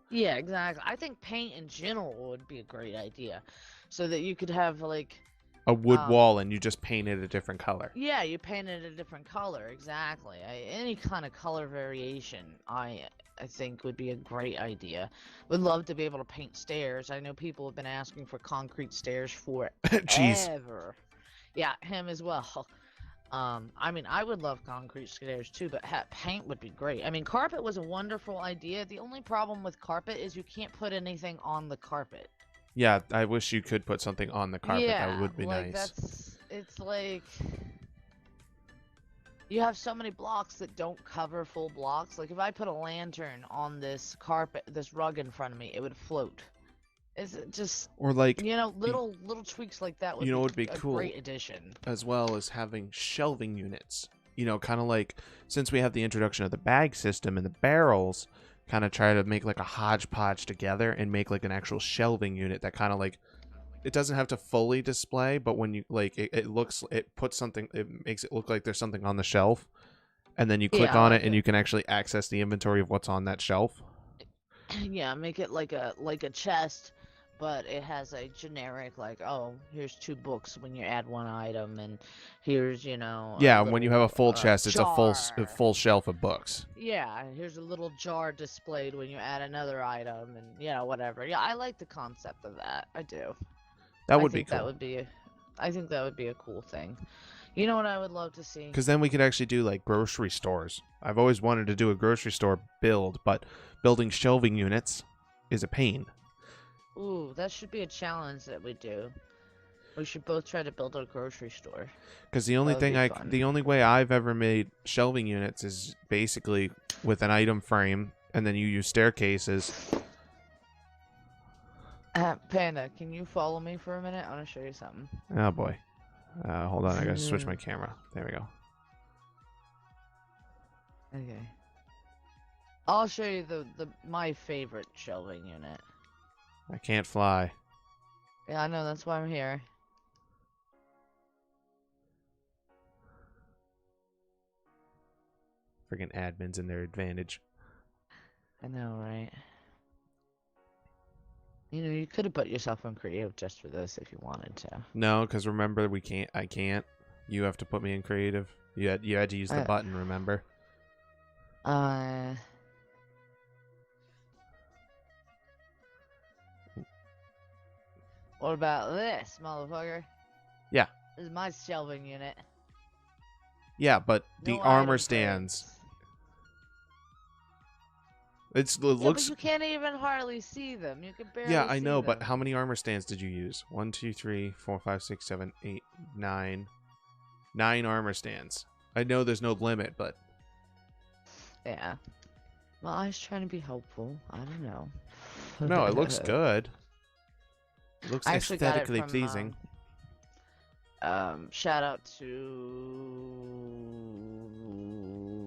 Yeah, exactly. I think paint in general would be a great idea, so that you could have like a wood wall and you just paint it a different color. Yeah, you paint it a different color. Exactly. Any kind of color variation I think would be a great idea. Would love to be able to paint stairs. I know people have been asking for concrete stairs forever. Jeez. Yeah, him as well. I mean, I would love concrete stairs too, but paint would be great. I mean, carpet was a wonderful idea. The only problem with carpet is you can't put anything on the carpet. Yeah, I wish you could put something on the carpet. That would be nice. It's like you have so many blocks that don't cover full blocks. Like if I put a lantern on this carpet, this rug in front of me, it would float. Is it just, or like little tweaks like that would be a cool, great addition, as well as having shelving units. Kind of like, since we have the introduction of the bag system and the barrels, kind of try to make like a hodgepodge together and make like an actual shelving unit that kind of like, it doesn't have to fully display, but when you like it makes it look like there's something on the shelf, and then you click on it and you can actually access the inventory of what's on that shelf. Yeah, make it like a chest, but it has a generic, like, oh, here's 2 books when you add 1 item, and here's, yeah, when you have a full chest, it's a full shelf of books. Yeah, here's a little jar displayed when you add another item, and whatever. Yeah, I like the concept of that. I do. That would be cool. That would be I think that would be a cool thing. You know what I would love to see? Because then we could actually do like grocery stores. I've always wanted to do a grocery store build, but building shelving units is a pain. Ooh, that should be a challenge that we do. We should both try to build a grocery store. Because the only way I've ever made shelving units is basically with an item frame, and then you use staircases. Panda, can you follow me for a minute? I want to show you something. Oh boy. Hold on, I gotta switch my camera. There we go. Okay. I'll show you my favorite shelving unit. I can't fly. Yeah, I know, that's why I'm here. Friggin' admins and their advantage. I know, right? You know, you could have put yourself on creative just for this if you wanted to. No, because remember, I can't. You have to put me in creative. You had to use the button, remember? What about this, motherfucker? Yeah. This is my shelving unit. Yeah, but the No armor item stands. frames. It looks. But you can't even hardly see them. You can barely. Yeah, I see know, them. but how many armor stands did you use? 1, 2, 3, 4, 5, 6, 7, 8, 9. 9 armor stands. I know there's no limit, but. Yeah. Well, I was trying to be helpful. I don't know. No, it looks good. It looks aesthetically pleasing. Shout out to.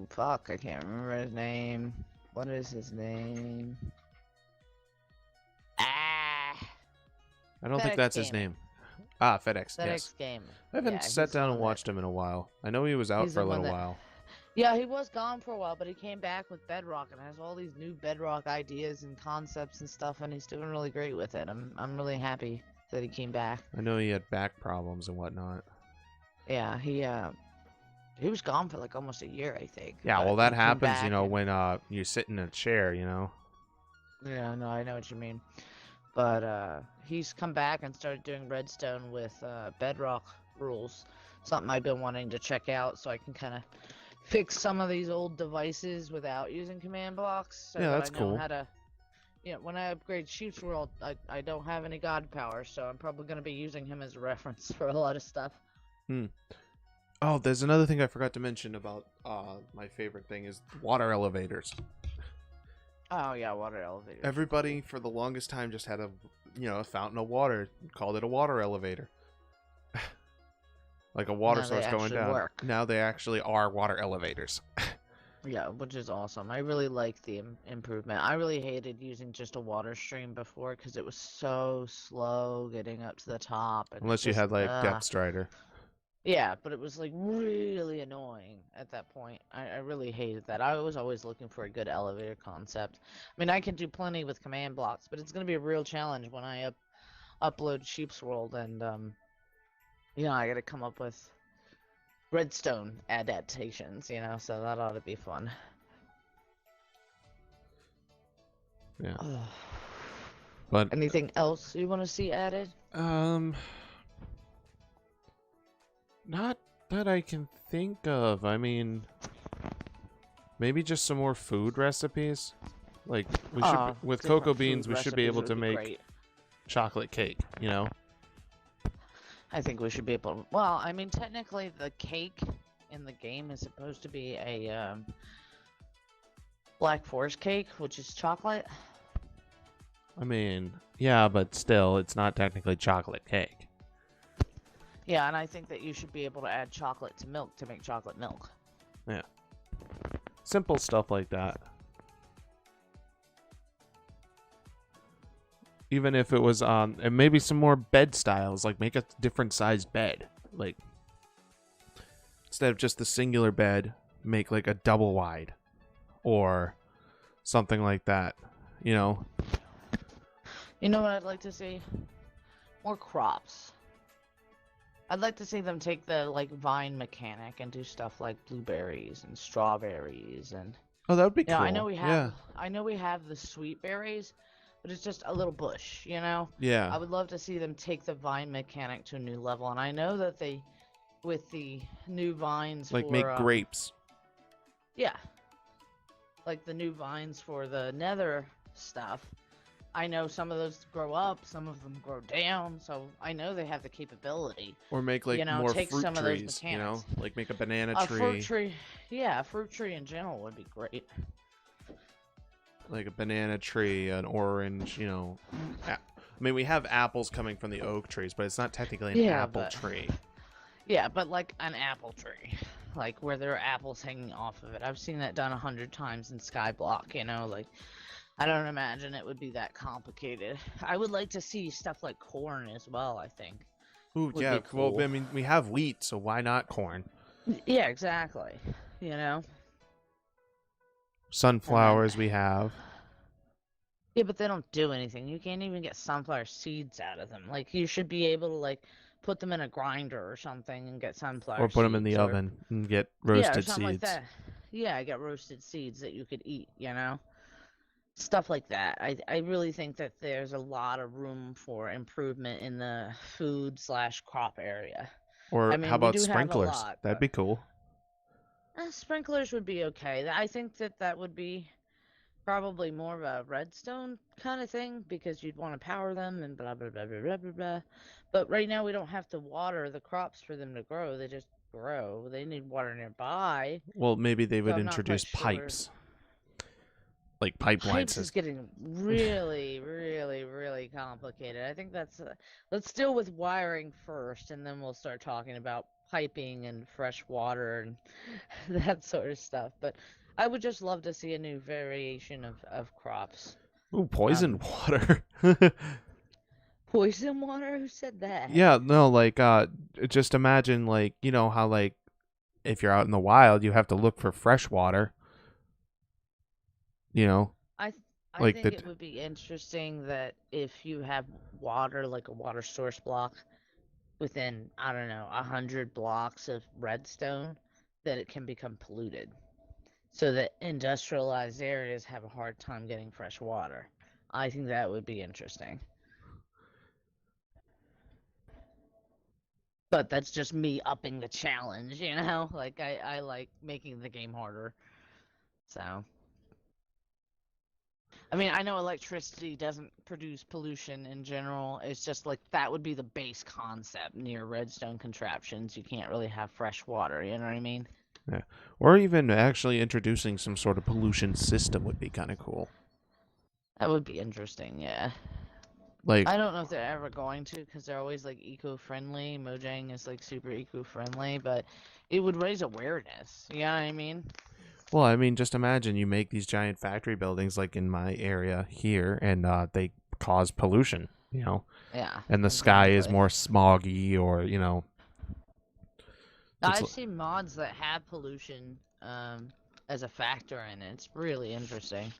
Fuck, I can't remember his name. What is his name? I don't think that's his name. Ah, FedEx. Yes. Game. I haven't sat down and watched him in a while. I know he was out for a little while. Yeah, he was gone for a while, but he came back with Bedrock and has all these new Bedrock ideas and concepts and stuff, and he's doing really great with it. I'm really happy that he came back. I know he had back problems and whatnot. Yeah, he was gone for like almost a year, I think. Yeah, well, that happens, you know, when you sit in a chair, you know. Yeah, no, I know what you mean. But he's come back and started doing Redstone with Bedrock rules. Something I've been wanting to check out so I can kind of fix some of these old devices without using command blocks. So yeah, that's cool. How to, when I upgrade Sheep's World, I don't have any god power, so I'm probably going to be using him as a reference for a lot of stuff. Oh, there's another thing I forgot to mention about my favorite thing is water elevators. Oh yeah, water elevators. Everybody for the longest time just had a fountain of water, called it a water elevator. Like a water source going down. Work. Now they actually are water elevators. Yeah, which is awesome. I really like the improvement. I really hated using just a water stream before because it was so slow getting up to the top. And unless you had like Depth Strider. Yeah, but it was like really annoying at that point. I really hated that. I was always looking for a good elevator concept. I mean, I can do plenty with command blocks, but it's going to be a real challenge when I upload Sheep's World and, I got to come up with redstone adaptations, so that ought to be fun. Yeah. But anything else you want to see added? Not that I can think of. I mean, maybe just some more food recipes. Like we should, with cocoa beans, we should be able to make chocolate cake. I think we should be able to. Well, I mean, technically, the cake in the game is supposed to be a Black Forest cake, which is chocolate. I mean, yeah, but still, it's not technically chocolate cake. Yeah, and I think that you should be able to add chocolate to milk to make chocolate milk. Yeah. Simple stuff like that. Even if it was and maybe some more bed styles, like make a different sized bed. Like instead of just the singular bed, make like a double wide or something like that, You know what I'd like to see? More crops. I'd like to see them take the vine mechanic and do stuff like blueberries and strawberries and. Oh, that would be cool. I know we have. Yeah. I know we have the sweet berries, but it's just a little bush, you know? Yeah. I would love to see them take the vine mechanic to a new level, and I know that they, with the new vines like for make grapes. Yeah, like the new vines for the nether stuff. I know some of those grow up, some of them grow down, so I know they have the capability. Or make like more take fruit some trees, of those mechanics. like make a banana a tree. Fruit tree, yeah, a fruit tree in general would be great. Like a banana tree, an orange, I mean, we have apples coming from the oak trees, but it's not technically an apple tree. Yeah, but like an apple tree. Like where there are apples hanging off of it. I've seen that done 100 times in Skyblock, like I don't imagine it would be that complicated. I would like to see stuff like corn as well, I think. Ooh, yeah, cool. Well, I mean, we have wheat, so why not corn? Yeah, exactly. Sunflowers we have. Yeah, but they don't do anything. You can't even get sunflower seeds out of them. Like, you should be able to, like, put them in a grinder or something and get sunflower seeds. Or put them in the oven and get roasted seeds. Like that. Yeah, get roasted seeds that you could eat, Stuff like that. I really think that there's a lot of room for improvement in the food/crop area. Or how about sprinklers? That'd be cool. Sprinklers would be okay. I think that would be probably more of a redstone kind of thing, because you'd want to power them and blah, blah, blah, blah, blah, blah, blah. But right now we don't have to water the crops for them to grow. They just grow. They need water nearby. Well, maybe they would introduce pipes. Like pipelines. Pipes is getting really, really, really complicated. I think let's deal with wiring first, and then we'll start talking about piping and fresh water and that sort of stuff. But I would just love to see a new variation of crops. Ooh, poison water. Poison water? Who said that? Yeah, no, like, just imagine, like, how, like, if you're out in the wild, you have to look for fresh water. I think it would be interesting that if you have water, like a water source block, within, I don't know, 100 blocks of redstone, that it can become polluted. So that industrialized areas have a hard time getting fresh water. I think that would be interesting. But that's just me upping the challenge, Like, I like making the game harder. So... I mean, I know electricity doesn't produce pollution in general. It's just like that would be the base concept near redstone contraptions. You can't really have fresh water, you know what I mean? Yeah. Or even actually introducing some sort of pollution system would be kind of cool. That would be interesting, yeah. Like, I don't know if they're ever going to, because they're always like eco-friendly. Mojang is like super eco-friendly, but it would raise awareness, you know what I mean? Well, I mean, just imagine you make these giant factory buildings like in my area here, and they cause pollution, Yeah. And the sky is more smoggy, or, I've seen mods that have pollution as a factor in it. It's really interesting.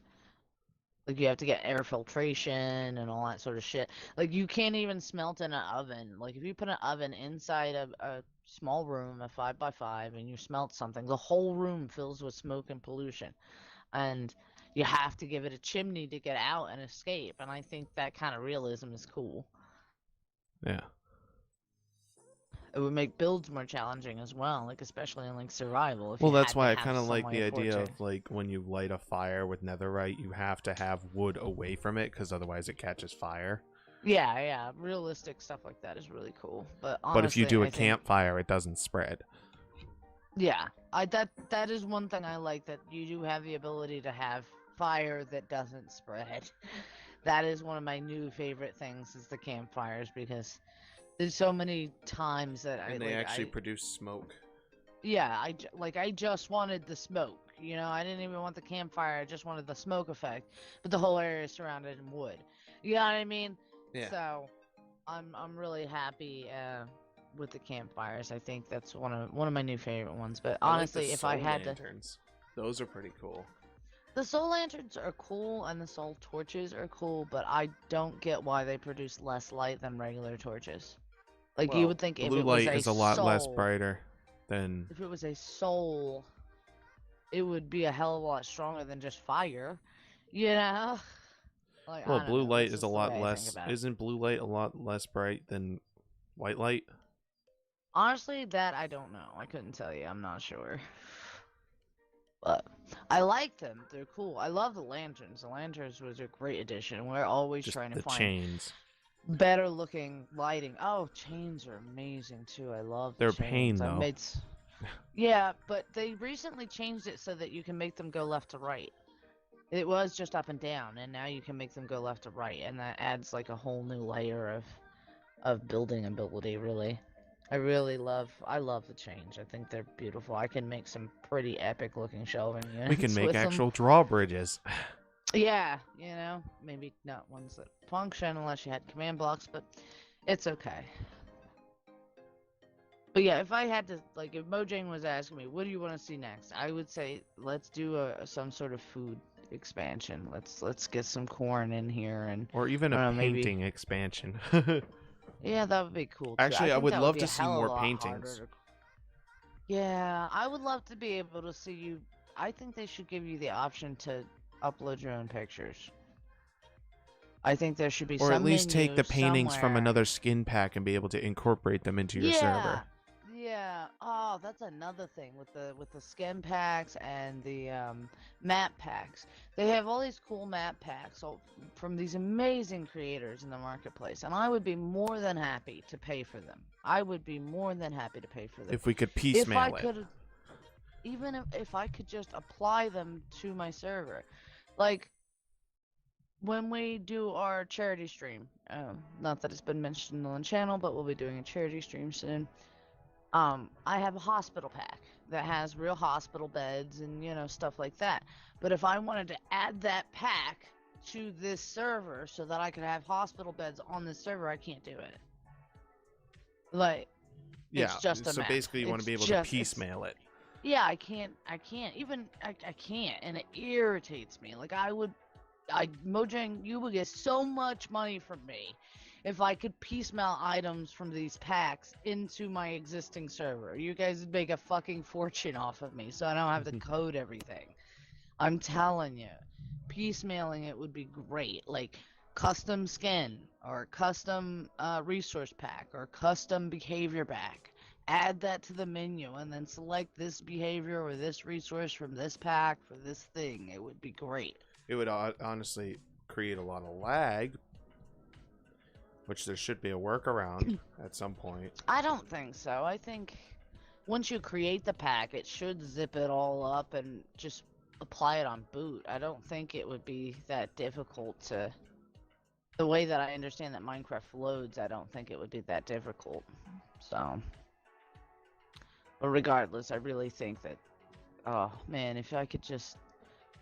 Like, you have to get air filtration and all that sort of shit. Like, you can't even smelt in an oven. Like, if you put an oven inside a small room, a 5x5, and you smelt something, the whole room fills with smoke and pollution. And you have to give it a chimney to get out and escape. And I think that kind of realism is cool. Yeah. It would make builds more challenging as well, like especially in like survival. Well, that's why I kind of like the idea of like when you light a fire with netherite, you have to have wood away from it because otherwise it catches fire. Yeah, realistic stuff like that is really cool. But honestly, if you do a campfire, it doesn't spread. Yeah, that is one thing I like, that you do have the ability to have fire that doesn't spread. That is one of my new favorite things, is the campfires, because there's so many times that they actually produce smoke. Yeah, I just wanted the smoke. I didn't even want the campfire. I just wanted the smoke effect. But the whole area is surrounded in wood. You know what I mean? Yeah. So, I'm really happy with the campfires. I think that's one of my new favorite ones. But honestly, if I had lanterns. Those are pretty cool. The soul lanterns are cool, and the soul torches are cool, but I don't get why they produce less light than regular torches. Like, you would think if it was blue light is a lot less brighter than... If it was a soul, it would be a hell of a lot stronger than just fire, Like, well, I don't blue know. light That's is a just the lot way I think less. about it. Isn't blue light a lot less bright than white light? Honestly, that I don't know. I couldn't tell you. I'm not sure. But I like them. They're cool. I love the lanterns. The lanterns was a great addition. We're always Just trying to the find chains. better looking lighting. Oh, chains are amazing too. I love the They're chains. pain though. Yeah, but they recently changed it so that you can make them go left to right. It was just up and down, and now you can make them go left to right, and that adds like a whole new layer of building ability, really. I love the change. I think they're beautiful. I can make some pretty epic looking shelving units We can make with actual them. drawbridges. Yeah, maybe not ones that function unless you had command blocks, but it's okay. But yeah, if I had to, like, if Mojang was asking me, what do you want to see next? I would say, let's do some sort of food expansion. Let's get some corn in here, and or even a painting maybe... expansion. Yeah, that would be cool too. Actually, I think would that love be to a see hell of more a lot paintings. harder to... Yeah, I would love to be able to see you. I think they should give you the option to upload your own pictures. I think there should be or some at least take the paintings somewhere. from another skin pack and be able to incorporate them into your server. Yeah. Oh, that's another thing with the skin packs and the map packs. They have all these cool map packs from these amazing creators in the marketplace, and I would be more than happy to pay for them. I would be more than happy to pay for them. If we could piecemeal it. Even if I could just apply them to my server. Like, when we do our charity stream, not that it's been mentioned on the channel, but we'll be doing a charity stream soon. I have a hospital pack that has real hospital beds and, stuff like that. But if I wanted to add that pack to this server so that I could have hospital beds on this server, I can't do it. Like, yeah, it's just a so map. basically you want to be able to piecemeal it. Yeah, I can't, I can't, and it irritates me. Like, Mojang, you would get so much money from me if I could piecemeal items from these packs into my existing server. You guys would make a fucking fortune off of me, so I don't have to code everything. I'm telling you, piecemealing it would be great. Like, custom skin, or custom resource pack, or custom behavior pack. Add that to the menu, and then select this behavior or this resource from this pack for this thing. It would be great. It would honestly create a lot of lag, which there should be a workaround at some point. I don't think so. I think once you create the pack, it should zip it all up and just apply it on boot. I don't think it would be that difficult to... The way that I understand that Minecraft loads, I don't think it would be that difficult. So... But regardless, I really think that... Oh, man, if I could just...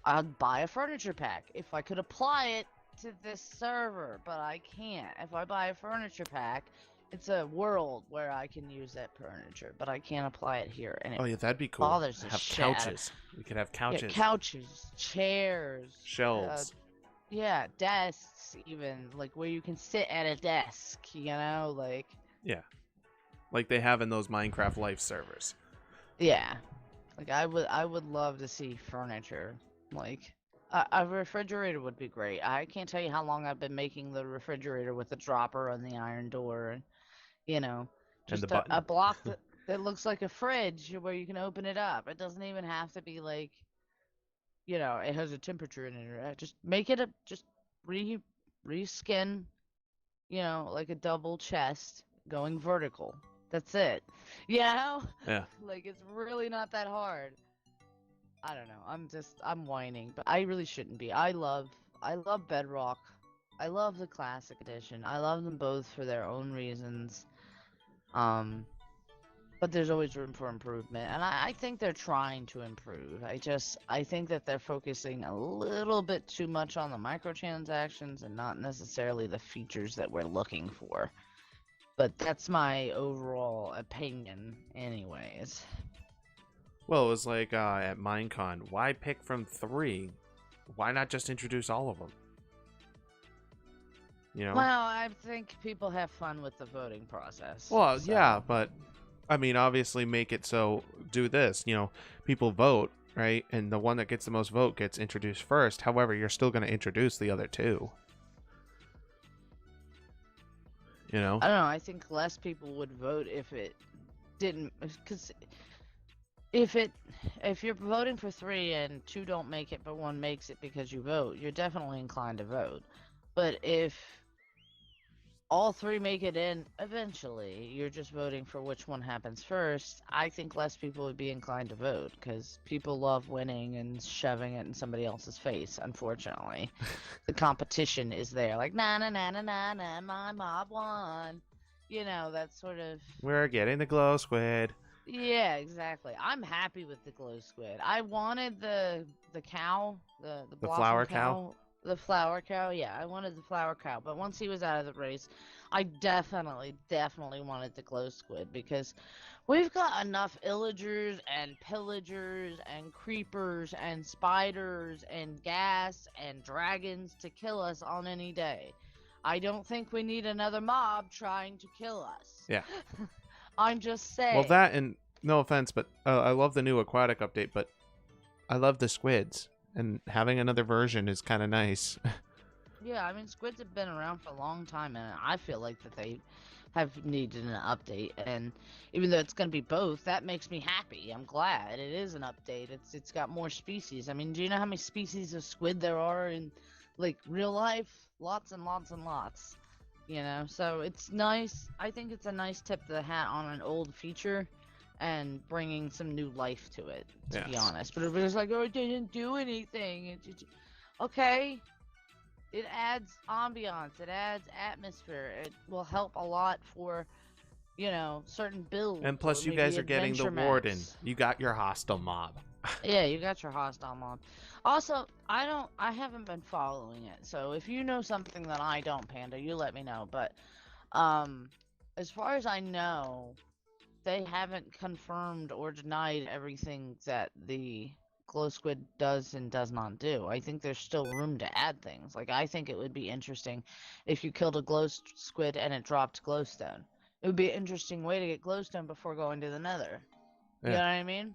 I'd buy a furniture pack if I could apply it to this server, but I can't. If I buy a furniture pack, it's a world where I can use that furniture, but I can't apply it here. And oh yeah, that'd be cool. Bothers have couches. We could have couches. Yeah, couches, chairs, shelves. Yeah, desks, even like where you can sit at a desk. Like. Yeah, like they have in those Minecraft Life servers. Yeah, like I would love to see furniture. Like, a refrigerator would be great. I can't tell you how long I've been making the refrigerator with the dropper and the iron door, and, just a block that looks like a fridge where you can open it up. It doesn't even have to be like, it has a temperature in it. Just make it just reskin, like a double chest going vertical. That's it. Yeah. Like, it's really not that hard. I don't know. I'm whining, but I really shouldn't be. I love Bedrock. I love the Classic Edition. I love them both for their own reasons. But there's always room for improvement, and I think they're trying to improve. I think that they're focusing a little bit too much on the microtransactions and not necessarily the features that we're looking for. But that's my overall opinion, anyways. Well, it was like at Minecon. Why pick from 3? Why not just introduce all of them? Well, I think people have fun with the voting process. Well, so. Yeah, but I mean, obviously make it so do this. People vote, right? And the one that gets the most vote gets introduced first. However, you're still going to introduce the other 2. You know? I don't know. I think less people would vote if it didn't, because if you're voting for 3 and 2 don't make it but 1 makes it because you vote, you're definitely inclined to vote. But if all 3 make it in eventually, you're just voting for which one happens first, I think less people would be inclined to vote, because people love winning and shoving it in somebody else's face, unfortunately. The competition is there, like, na na na na na na, my mob won. You know, that sort of... We're getting the glow squid. Yeah, exactly. I'm happy with the glow squid. I wanted the cow, the flower cow. The flower cow, yeah, I wanted the flower cow, but once he was out of the race, I definitely wanted the glow squid, because we've got enough illagers and pillagers and creepers and spiders and gas and dragons to kill us on any day. I don't think we need another mob trying to kill us. Yeah. I'm just saying. Well, that, and no offense, but I love the new aquatic update, but I love the squids. And having another version is kind of nice. Yeah, I mean, squids have been around for a long time, and I feel like that they have needed an update. And even though it's going to be both, that makes me happy. I'm glad it is an update. It's got more species. I mean, do you know how many species of squid there are in, like, real life? Lots and lots and lots. You know, so it's nice. I think it's a nice tip of the hat on an old feature, and bringing some new life to it, to be honest. But everybody's like, oh, it didn't do anything. Okay. It adds ambiance. It adds atmosphere. It will help a lot for, you know, certain builds. And plus, you guys are getting the warden. You got your hostile mob. Yeah, you got your hostile mob. Also, I haven't been following it. So if you know something that I don't, Panda, you let me know. But, as far as I know, they haven't confirmed or denied everything that the glow squid does and does not do. I think there's still room to add things. Like, I think it would be interesting if you killed a glow squid and it dropped glowstone. It would be an interesting way to get glowstone before going to the nether. Yeah. You know what I mean?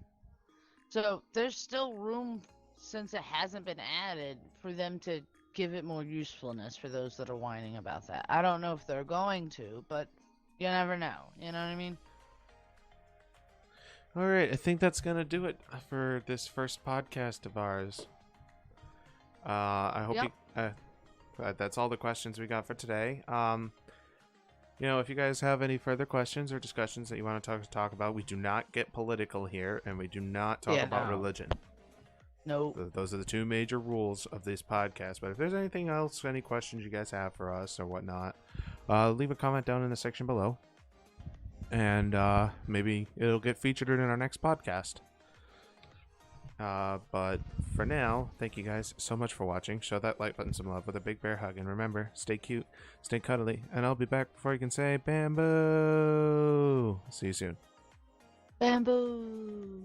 So there's still room, since it hasn't been added, for them to give it more usefulness for those that are whining about that. I don't know if they're going to, but you never know. You know what I mean? Alright, I think that's going to do it for this first podcast of ours. I hope that's all the questions we got for today. You know, if you guys have any further questions or discussions that you want to talk about, we do not get political here, and we do not talk about religion. No. Those are the 2 major rules of this podcast. But if there's anything else, any questions you guys have for us or whatnot, leave a comment down in the section below. And maybe it'll get featured in our next podcast. But for now, thank you guys so much for watching. Show that like button some love with a big bear hug. And remember, stay cute, stay cuddly, and I'll be back before you can say bamboo. See you soon. Bamboo.